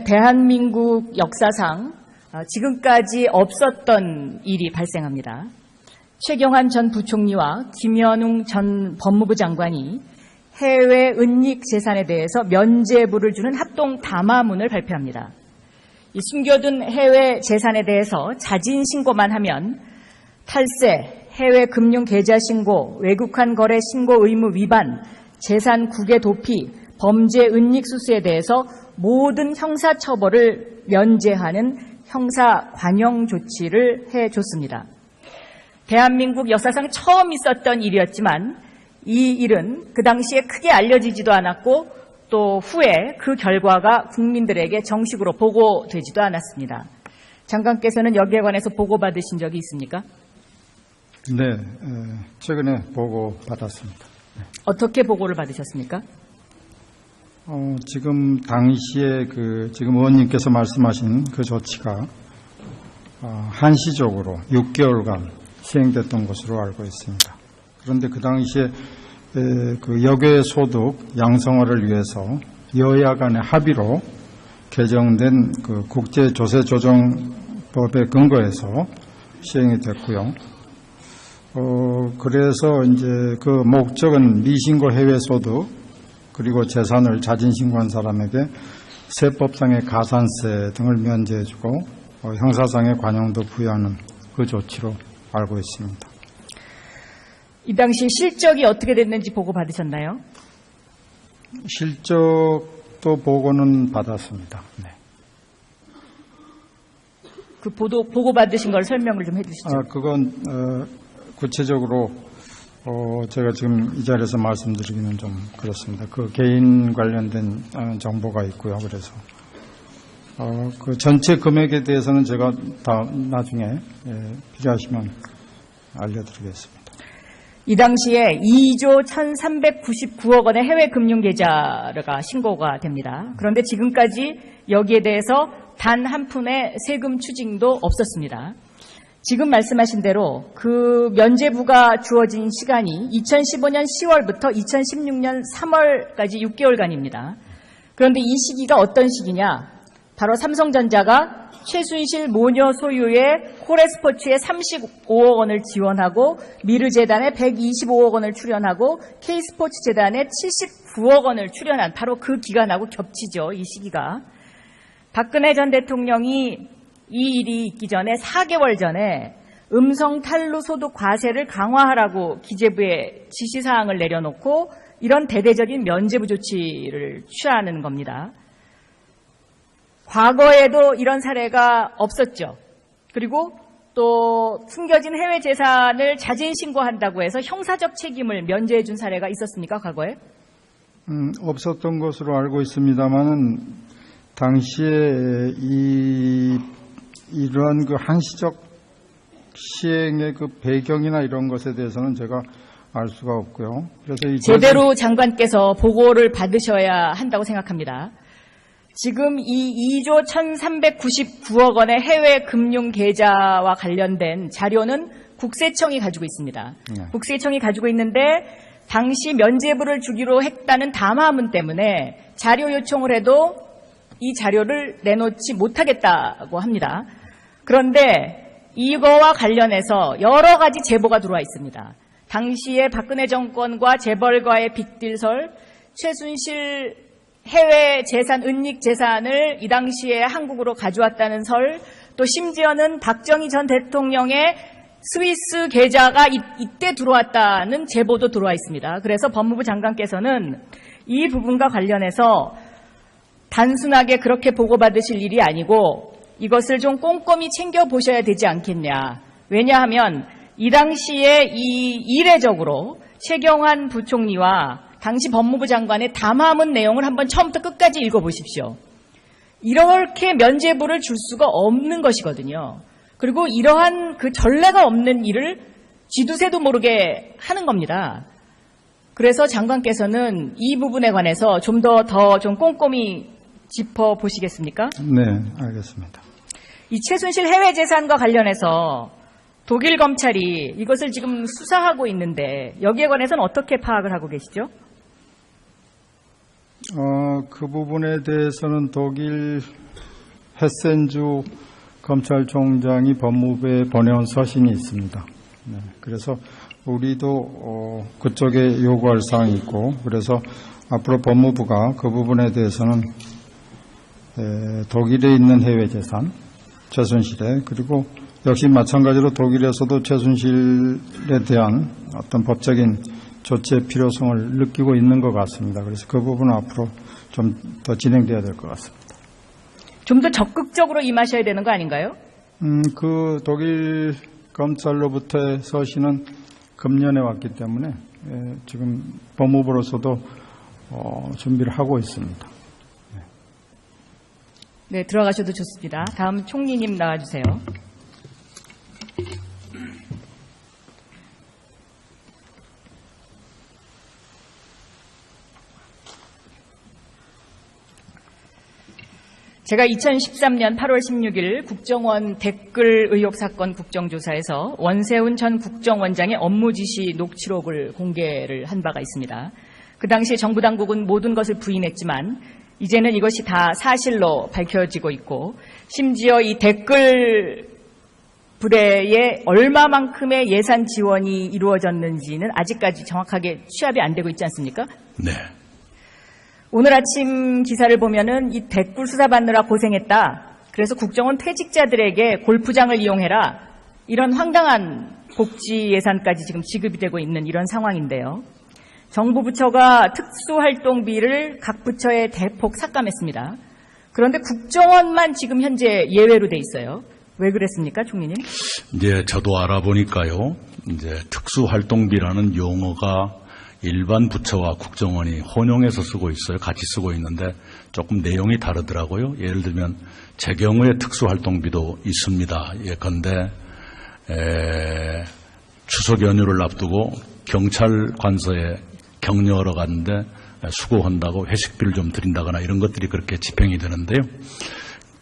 이번에는 대한민국 역사상 지금까지 없었던 일이 발생합니다. 최경환 전 부총리와 김현웅 전 법무부 장관이 해외 은닉 재산에 대해서 면죄부를 주는 합동 담화문을 발표합니다. 이 숨겨둔 해외 재산에 대해서 자진 신고만 하면 탈세, 해외 금융 계좌 신고, 외국환 거래 신고 의무 위반, 재산 국외 도피, 범죄 은닉 수수에 대해서 모든 형사 처벌을 면제하는 형사 관용 조치를 해줬습니다. 대한민국 역사상 처음 있었던 일이었지만 이 일은 그 당시에 크게 알려지지도 않았고 또 후에 그 결과가 국민들에게 정식으로 보고되지도 않았습니다. 장관께서는 여기에 관해서 보고받으신 적이 있습니까? 네, 최근에 보고받았습니다. 어떻게 보고를 받으셨습니까? 지금 당시에 지금 의원님께서 말씀하신 그 조치가 한시적으로 6개월간 시행됐던 것으로 알고 있습니다. 그런데 그 당시에 그 여교의 소득 양성화를 위해서 여야 간의 합의로 개정된 그 국제조세조정법에 근거해서 시행이 됐고요. 그래서 이제 그 목적은 미신고 해외 소득 그리고 재산을 자진 신고한 사람에게 세법상의 가산세 등을 면제해주고 형사상의 관용도 부여하는 그 조치로 알고 있습니다. 이 당시 실적이 어떻게 됐는지 보고 받으셨나요? 실적도 보고는 받았습니다. 네. 그 보고 받으신 걸 설명을 좀 해주시죠. 그건 구체적으로 제가 지금 이 자리에서 말씀드리기는 좀 그렇습니다. 그 개인 관련된 정보가 있고요. 그래서 그 전체 금액에 대해서는 제가 다 나중에 필요하시면 알려드리겠습니다. 이 당시에 2조 1,399억 원의 해외 금융계좌가 신고가 됩니다. 그런데 지금까지 여기에 대해서 단 한 푼의 세금 추징도 없었습니다. 지금 말씀하신 대로 그 면죄부가 주어진 시간이 2015년 10월부터 2016년 3월까지 6개월간입니다. 그런데 이 시기가 어떤 시기냐? 바로 삼성전자가 최순실 모녀 소유의 코레스포츠에 35억 원을 지원하고 미르재단에 125억 원을 출연하고 K스포츠재단에 79억 원을 출연한 바로 그 기간하고 겹치죠. 이 시기가. 박근혜 전 대통령이 이 일이 있기 전에 4개월 전에 음성 탈루 소득 과세를 강화하라고 기재부에 지시사항을 내려놓고 이런 대대적인 면죄부 조치를 취하는 겁니다. 과거에도 이런 사례가 없었죠. 그리고 또 숨겨진 해외 재산을 자진 신고한다고 해서 형사적 책임을 면제해 준 사례가 있었습니까, 과거에? 없었던 것으로 알고 있습니다만은 당시에 이러한 그 한시적 시행의 그 배경이나 이런 것에 대해서는 제가 알 수가 없고요. 그래서 제대로 장관께서 보고를 받으셔야 한다고 생각합니다. 지금 이 2조 1,399억 원의 해외 금융 계좌와 관련된 자료는 국세청이 가지고 있습니다. 네. 국세청이 가지고 있는데 당시 면죄부를 주기로 했다는 담화문 때문에 자료 요청을 해도 이 자료를 내놓지 못하겠다고 합니다. 그런데 이거와 관련해서 여러 가지 제보가 들어와 있습니다. 당시에 박근혜 정권과 재벌과의 빅딜설, 최순실 해외 재산, 은닉 재산을 이 당시에 한국으로 가져왔다는 설, 또 심지어는 박정희 전 대통령의 스위스 계좌가 이때 들어왔다는 제보도 들어와 있습니다. 그래서 법무부 장관께서는 이 부분과 관련해서 단순하게 그렇게 보고받으실 일이 아니고 이것을 좀 꼼꼼히 챙겨보셔야 되지 않겠냐. 왜냐하면 이 당시에 이례적으로 최경환 부총리와 당시 법무부 장관의 담화문 내용을 한번 처음부터 끝까지 읽어보십시오. 이렇게 면죄부를 줄 수가 없는 것이거든요. 그리고 이러한 그 전례가 없는 일을 쥐두새도 모르게 하는 겁니다. 그래서 장관께서는 이 부분에 관해서 좀 더 좀 꼼꼼히 짚어보시겠습니까? 네, 알겠습니다. 이 최순실 해외 재산과 관련해서 독일 검찰이 이것을 지금 수사하고 있는데 여기에 관해서는 어떻게 파악을 하고 계시죠? 그 부분에 대해서는 독일 햇센주 검찰총장이 법무부에 보내온 서신이 있습니다. 네, 그래서 우리도 그쪽에 요구할 사항이 있고, 그래서 앞으로 법무부가 그 부분에 대해서는 독일에 있는 해외 재산, 최순실에, 그리고 역시 마찬가지로 독일에서도 최순실에 대한 어떤 법적인 조치의 필요성을 느끼고 있는 것 같습니다. 그래서 그 부분은 앞으로 좀 더 진행돼야 될 것 같습니다. 좀 더 적극적으로 임하셔야 되는 거 아닌가요? 그 독일 검찰로부터의 서신은 금년에 왔기 때문에 지금 법무부로서도 준비를 하고 있습니다. 네, 들어가셔도 좋습니다. 다음 총리님 나와주세요. 제가 2013년 8월 16일 국정원 댓글 의혹 사건 국정조사에서 원세훈 전 국정원장의 업무 지시 녹취록을 공개를 한 바가 있습니다. 그 당시 정부 당국은 모든 것을 부인했지만 이제는 이것이 다 사실로 밝혀지고 있고, 심지어 이 댓글 불에에 얼마만큼의 예산 지원이 이루어졌는지는 아직까지 정확하게 취합이 안 되고 있지 않습니까? 네. 오늘 아침 기사를 보면은 이 댓글 수사받느라 고생했다. 그래서 국정원 퇴직자들에게 골프장을 이용해라. 이런 황당한 복지 예산까지 지금 지급이 되고 있는 이런 상황인데요. 정부 부처가 특수활동비를 각 부처에 대폭 삭감했습니다. 그런데 국정원만 지금 현재 예외로 돼 있어요. 왜 그랬습니까, 총리님? 이제 저도 알아보니까요. 이제 특수활동비라는 용어가 일반 부처와 국정원이 혼용해서 쓰고 있어요. 같이 쓰고 있는데 조금 내용이 다르더라고요. 예를 들면 제 경우에 특수활동비도 있습니다. 예컨대 추석 연휴를 앞두고 경찰 관서에 격려하러 갔는데 수고한다고 회식비를 좀 드린다거나 이런 것들이 그렇게 집행이 되는데요.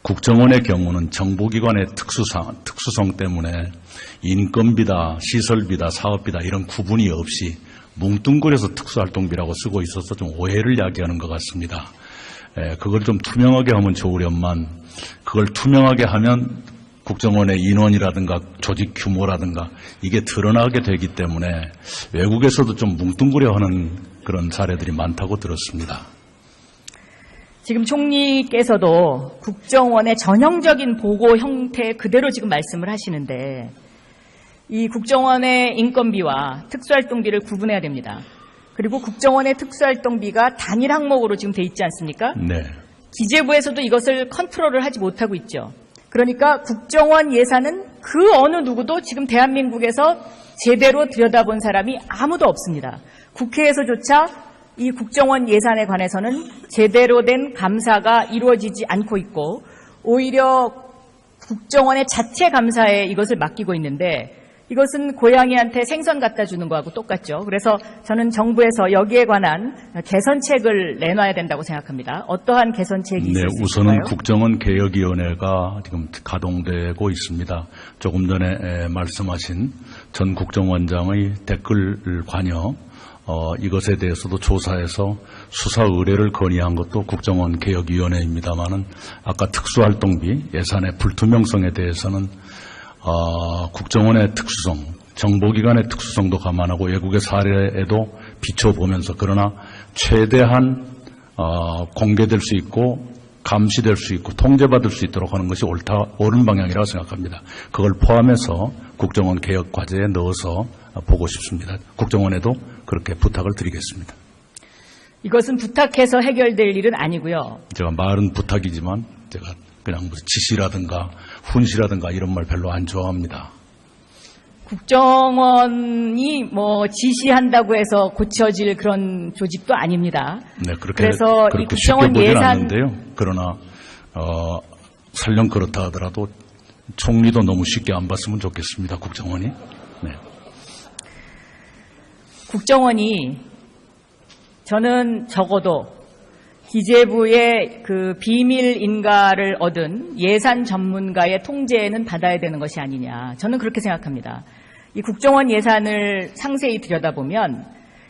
국정원의 경우는 정보기관의 특수성 때문에 인건비다, 시설비다, 사업비다 이런 구분이 없이 뭉뚱그려서 특수활동비라고 쓰고 있어서 좀 오해를 야기하는 것 같습니다. 그걸 좀 투명하게 하면 좋으련만 그걸 투명하게 하면 국정원의 인원이라든가 조직 규모라든가 이게 드러나게 되기 때문에 외국에서도 좀 뭉뚱그려 하는 그런 사례들이 많다고 들었습니다. 지금 총리께서도 국정원의 전형적인 보고 형태 그대로 지금 말씀을 하시는데 이 국정원의 인건비와 특수활동비를 구분해야 됩니다. 그리고 국정원의 특수활동비가 단일 항목으로 지금 돼 있지 않습니까? 네. 기재부에서도 이것을 컨트롤을 하지 못하고 있죠. 그러니까 국정원 예산은 그 어느 누구도 지금 대한민국에서 제대로 들여다본 사람이 아무도 없습니다. 국회에서조차 이 국정원 예산에 관해서는 제대로 된 감사가 이루어지지 않고 있고 오히려 국정원의 자체 감사에 이것을 맡기고 있는데 이것은 고양이한테 생선 갖다 주는 거하고 똑같죠. 그래서 저는 정부에서 여기에 관한 개선책을 내놔야 된다고 생각합니다. 어떠한 개선책이 있을 수 우선은 있을까요? 국정원 개혁위원회가 지금 가동되고 있습니다. 조금 전에 말씀하신 전 국정원장의 댓글 관여 이것에 대해서도 조사해서 수사 의뢰를 건의한 것도 국정원 개혁위원회입니다만은 아까 특수활동비 예산의 불투명성에 대해서는 국정원의 특수성, 정보기관의 특수성도 감안하고 외국의 사례에도 비춰보면서 그러나 최대한 공개될 수 있고 감시될 수 있고 통제받을 수 있도록 하는 것이 옳은 방향이라고 생각합니다. 그걸 포함해서 국정원 개혁 과제에 넣어서 보고 싶습니다. 국정원에도 그렇게 부탁을 드리겠습니다. 이것은 부탁해서 해결될 일은 아니고요. 제가 말은 부탁이지만 제가 그냥 무슨 지시라든가 훈시라든가 이런 말 별로 안 좋아합니다. 국정원이 지시한다고 해서 고쳐질 그런 조직도 아닙니다. 네, 그렇게 이 국정원 쉽게 보진 예산 않는데요. 그러나 설령 그렇다 하더라도 총리도 너무 쉽게 안 봤으면 좋겠습니다. 국정원이. 네. 국정원이 저는 적어도 기재부의 그 비밀 인가를 얻은 예산 전문가의 통제는 받아야 되는 것이 아니냐. 저는 그렇게 생각합니다. 이 국정원 예산을 상세히 들여다보면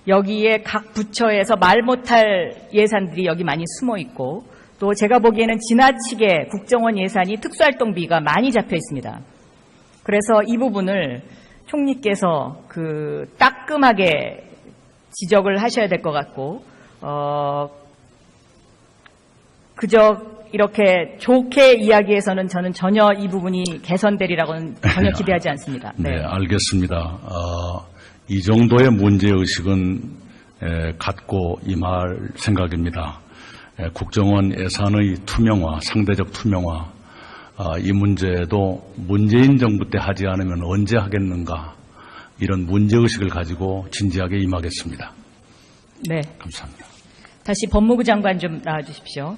여기에 각 부처에서 말 못할 예산들이 여기 많이 숨어 있고 또 제가 보기에는 지나치게 국정원 예산이 특수활동비가 많이 잡혀 있습니다. 그래서 이 부분을 총리께서 따끔하게 지적을 하셔야 될 것 같고, 그저 이렇게 좋게 이야기해서는 저는 전혀 이 부분이 개선되리라고는 전혀 기대하지 않습니다. 네, 알겠습니다. 이 정도의 문제의식은 갖고 임할 생각입니다. 국정원 예산의 투명화, 상대적 투명화, 이 문제도 문재인 정부 때 하지 않으면 언제 하겠는가, 이런 문제의식을 가지고 진지하게 임하겠습니다. 네. 감사합니다. 다시 법무부 장관 좀 나와주십시오.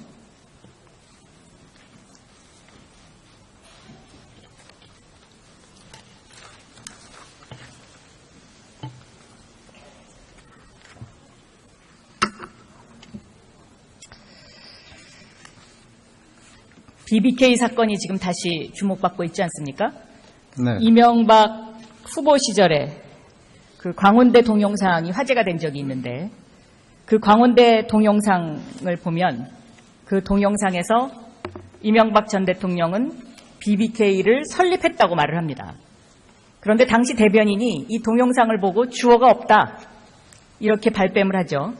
BBK 사건이 지금 다시 주목받고 있지 않습니까? 네. 이명박 후보 시절에 그 광운대 동영상이 화제가 된 적이 있는데, 그 광운대 동영상을 보면 그 동영상에서 이명박 전 대통령은 BBK를 설립했다고 말을 합니다. 그런데 당시 대변인이 이 동영상을 보고 주어가 없다, 이렇게 발뺌을 하죠.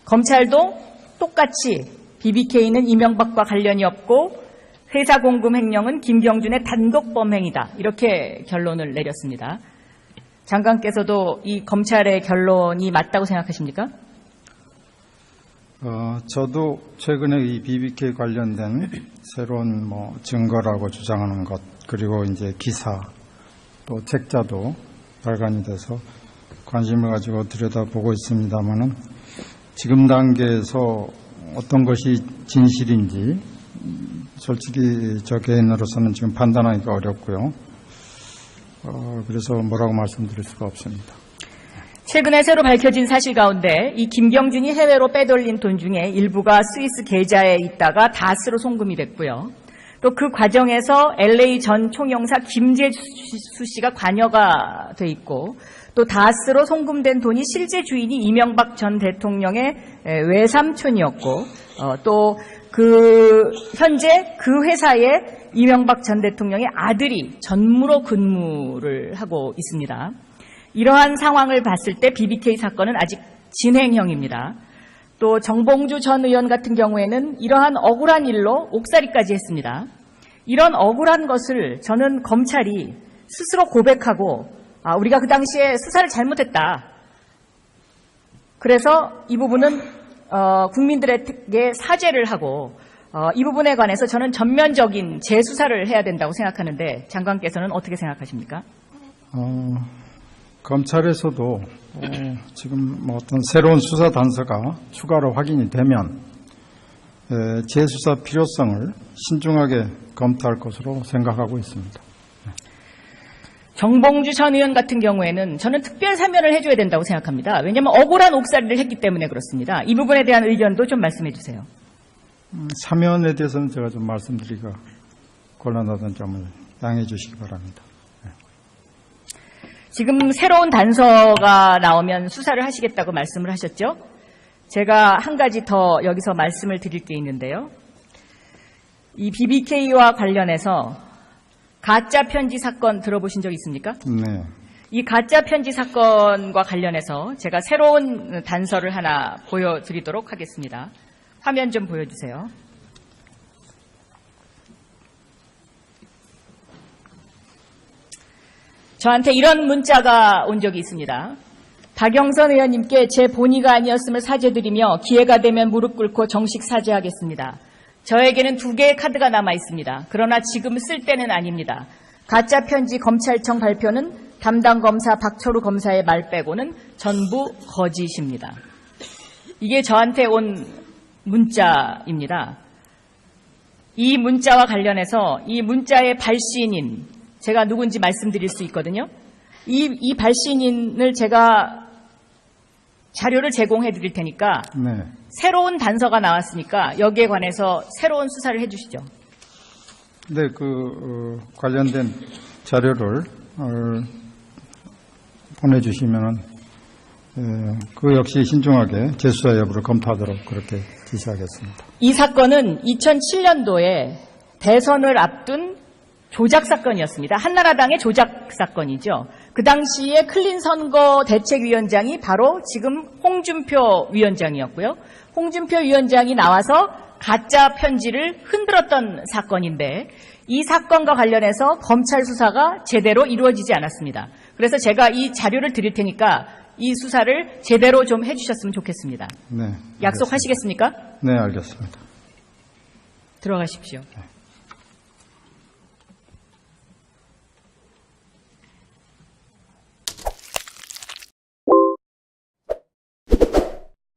검찰도 똑같이 BBK는 이명박과 관련이 없고 회사 공금 횡령은 김경준의 단독 범행이다, 이렇게 결론을 내렸습니다. 장관께서도 이 검찰의 결론이 맞다고 생각하십니까? 저도 최근에 이 BBK 관련된 새로운 증거라고 주장하는 것, 그리고 이제 기사, 또 책자도 발간이 돼서 관심을 가지고 들여다보고 있습니다만은, 지금 단계에서 어떤 것이 진실인지 솔직히 저 개인으로서는 지금 판단하기가 어렵고요. 그래서 뭐라고 말씀드릴 수가 없습니다. 최근에 새로 밝혀진 사실 가운데 이 김경준이 해외로 빼돌린 돈 중에 일부가 스위스 계좌에 있다가 다스로 송금이 됐고요. 또 그 과정에서 LA 전 총영사 김재수 씨가 관여가 돼 있고, 또 다스로 송금된 돈이 실제 주인이 이명박 전 대통령의 외삼촌이었고, 또 현재 그 회사에 이명박 전 대통령의 아들이 전무로 근무를 하고 있습니다. 이러한 상황을 봤을 때 BBK 사건은 아직 진행형입니다. 또 정봉주 전 의원 같은 경우에는 이러한 억울한 일로 옥살이까지 했습니다. 이런 억울한 것을 저는 검찰이 스스로 고백하고, 우리가 그 당시에 수사를 잘못했다, 그래서 이 부분은 국민들에게 사죄를 하고, 이 부분에 관해서 저는 전면적인 재수사를 해야 된다고 생각하는데, 장관께서는 어떻게 생각하십니까? 검찰에서도 지금 어떤 새로운 수사 단서가 추가로 확인이 되면 재수사 필요성을 신중하게 검토할 것으로 생각하고 있습니다. 정봉주 전 의원 같은 경우에는 저는 특별 사면을 해줘야 된다고 생각합니다. 왜냐하면 억울한 옥살이를 했기 때문에 그렇습니다. 이 부분에 대한 의견도 좀 말씀해 주세요. 사면에 대해서는 제가 좀 말씀드리기가 곤란하다는 점을 양해해 주시기 바랍니다. 지금 새로운 단서가 나오면 수사를 하시겠다고 말씀을 하셨죠? 제가 한 가지 더 여기서 말씀을 드릴 게 있는데요. 이 BBK와 관련해서 가짜 편지 사건 들어보신 적 있습니까? 네. 이 가짜 편지 사건과 관련해서 제가 새로운 단서를 하나 보여드리도록 하겠습니다. 화면 좀 보여주세요. 저한테 이런 문자가 온 적이 있습니다. 박영선 의원님께 제 본의가 아니었음을 사죄드리며 기회가 되면 무릎 꿇고 정식 사죄하겠습니다. 저에게는 2개의 카드가 남아 있습니다. 그러나 지금 쓸 때는 아닙니다. 가짜 편지 검찰청 발표는 담당 검사 박철우 검사의 말 빼고는 전부 거짓입니다. 이게 저한테 온 문자입니다. 이 문자와 관련해서 이 문자의 발신인, 제가 누군지 말씀드릴 수 있거든요. 이 발신인을 제가 자료를 제공해 드릴 테니까 네. 새로운 단서가 나왔으니까 여기에 관해서 새로운 수사를 해 주시죠. 네, 관련된 자료를 보내주시면 그 역시 신중하게 재수사 여부를 검토하도록 그렇게 지시하겠습니다. 이 사건은 2007년도에 대선을 앞둔 조작 사건이었습니다. 한나라당의 조작 사건이죠. 그 당시에 클린선거 대책위원장이 바로 지금 홍준표 위원장이었고요. 홍준표 위원장이 나와서 가짜 편지를 흔들었던 사건인데 이 사건과 관련해서 검찰 수사가 제대로 이루어지지 않았습니다. 그래서 제가 이 자료를 드릴 테니까 이 수사를 제대로 좀 해주셨으면 좋겠습니다. 네. 알겠습니다. 약속하시겠습니까? 네, 알겠습니다. 들어가십시오.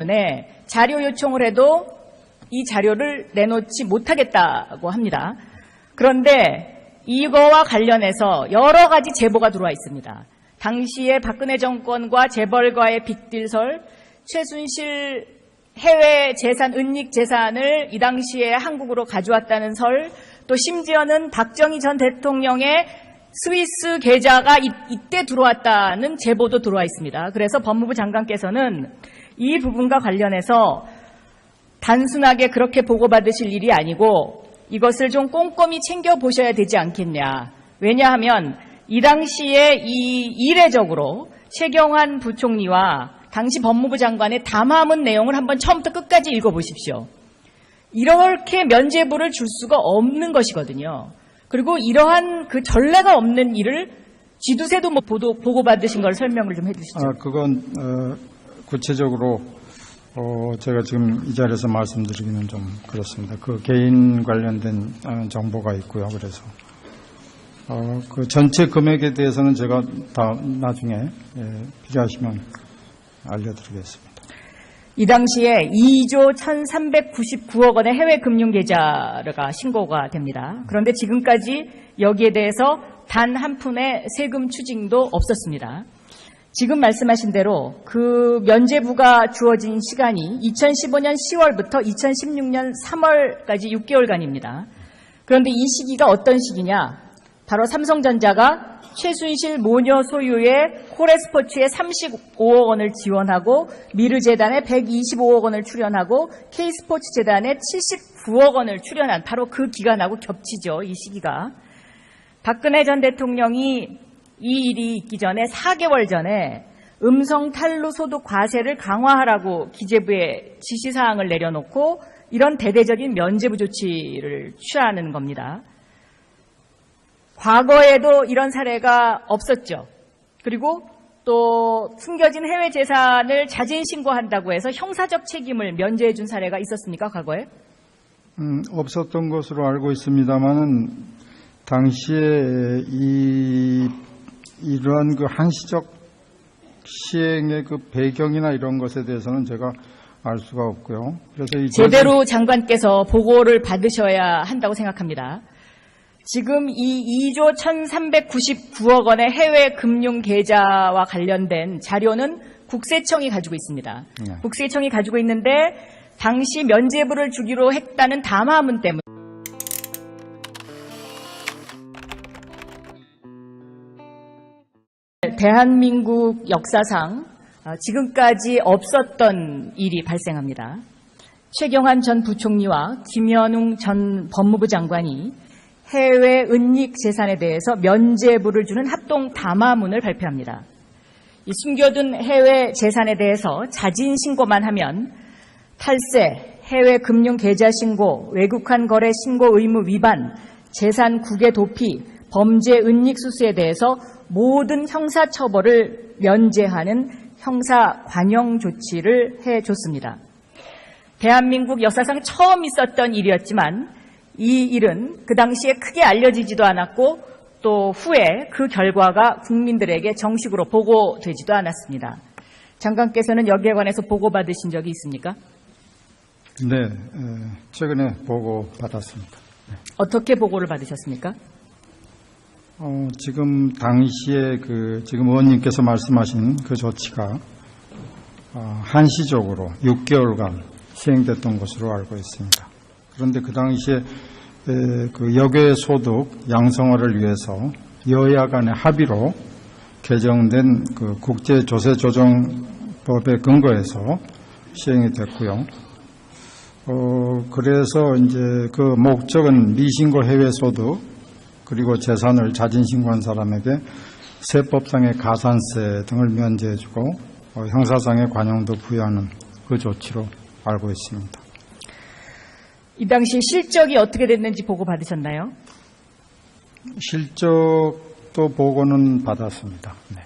네, 자료 요청을 해도 이 자료를 내놓지 못하겠다고 합니다. 그런데 이거와 관련해서 여러 가지 제보가 들어와 있습니다. 당시에 박근혜 정권과 재벌과의 빅딜설, 최순실 해외 재산, 은닉 재산을 이 당시에 한국으로 가져왔다는 설, 또 심지어는 박정희 전 대통령의 스위스 계좌가 이때 들어왔다는 제보도 들어와 있습니다. 그래서 법무부 장관께서는 이 부분과 관련해서 단순하게 그렇게 보고받으실 일이 아니고 이것을 좀 꼼꼼히 챙겨보셔야 되지 않겠냐. 왜냐하면 이 당시에 이례적으로 최경환 부총리와 당시 법무부 장관의 담화문 내용을 한번 처음부터 끝까지 읽어보십시오. 이렇게 면죄부를 줄 수가 없는 것이거든요. 그리고 이러한 그 전례가 없는 일을 쥐두새도 못 보고받으신 걸 설명을 좀 해주시죠. 그건 구체적으로 제가 지금 이 자리에서 말씀드리기는 좀 그렇습니다. 그 개인 관련된 정보가 있고요. 그래서 그 전체 금액에 대해서는 제가 다 나중에 필요하시면 알려드리겠습니다. 이 당시에 2조 1,399억 원의 해외 금융계좌가 신고가 됩니다. 그런데 지금까지 여기에 대해서 단 한 푼의 세금 추징도 없었습니다. 지금 말씀하신 대로 그 면죄부가 주어진 시간이 2015년 10월부터 2016년 3월까지 6개월간입니다. 그런데 이 시기가 어떤 시기냐? 바로 삼성전자가 최순실 모녀 소유의 코레스포츠에 35억 원을 지원하고 미르재단에 125억 원을 출연하고 K스포츠재단에 79억 원을 출연한 바로 그 기간하고 겹치죠. 이 시기가. 박근혜 전 대통령이 이 일이 있기 전에 4개월 전에 음성 탈루 소득 과세를 강화하라고 기재부에 지시사항을 내려놓고 이런 대대적인 면죄부 조치를 취하는 겁니다. 과거에도 이런 사례가 없었죠. 그리고 또 숨겨진 해외 재산을 자진 신고한다고 해서 형사적 책임을 면제해 준 사례가 있었습니까, 과거에? 없었던 것으로 알고 있습니다만은 당시에 이러한 그 한시적 시행의 그 배경이나 이런 것에 대해서는 제가 알 수가 없고요. 그래서 제대로 장관께서 보고를 받으셔야 한다고 생각합니다. 지금 이 2조 1,399억 원의 해외 금융 계좌와 관련된 자료는 국세청이 가지고 있습니다. 네. 국세청이 가지고 있는데 당시 면죄부를 주기로 했다는 담화문 때문에 대한민국 역사상 지금까지 없었던 일이 발생합니다. 최경환 전 부총리와 김현웅 전 법무부 장관이 해외 은닉 재산에 대해서 면죄부를 주는 합동 담화문을 발표합니다. 이 숨겨둔 해외 재산에 대해서 자진 신고만 하면 탈세, 해외 금융 계좌 신고, 외국환 거래 신고 의무 위반, 재산 국외 도피, 범죄 은닉 수수에 대해서 모든 형사 처벌을 면제하는 형사 관용 조치를 해줬습니다. 대한민국 역사상 처음 있었던 일이었지만 이 일은 그 당시에 크게 알려지지도 않았고 또 후에 그 결과가 국민들에게 정식으로 보고되지도 않았습니다. 장관께서는 여기에 관해서 보고받으신 적이 있습니까? 네, 최근에 보고받았습니다. 어떻게 보고를 받으셨습니까? 지금 당시에 지금 의원님께서 말씀하신 그 조치가 한시적으로 6개월간 시행됐던 것으로 알고 있습니다. 그런데 그 당시에 그 역외 소득 양성화를 위해서 여야 간의 합의로 개정된 그 국제조세조정 법에 근거해서 시행이 됐고요. 그래서 이제 그 목적은 미신고 해외 소득 그리고 재산을 자진 신고한 사람에게 세법상의 가산세 등을 면제해주고 형사상의 관용도 부여하는 그 조치로 알고 있습니다. 이 당시 실적이 어떻게 됐는지 보고 받으셨나요? 실적도 보고는 받았습니다. 네.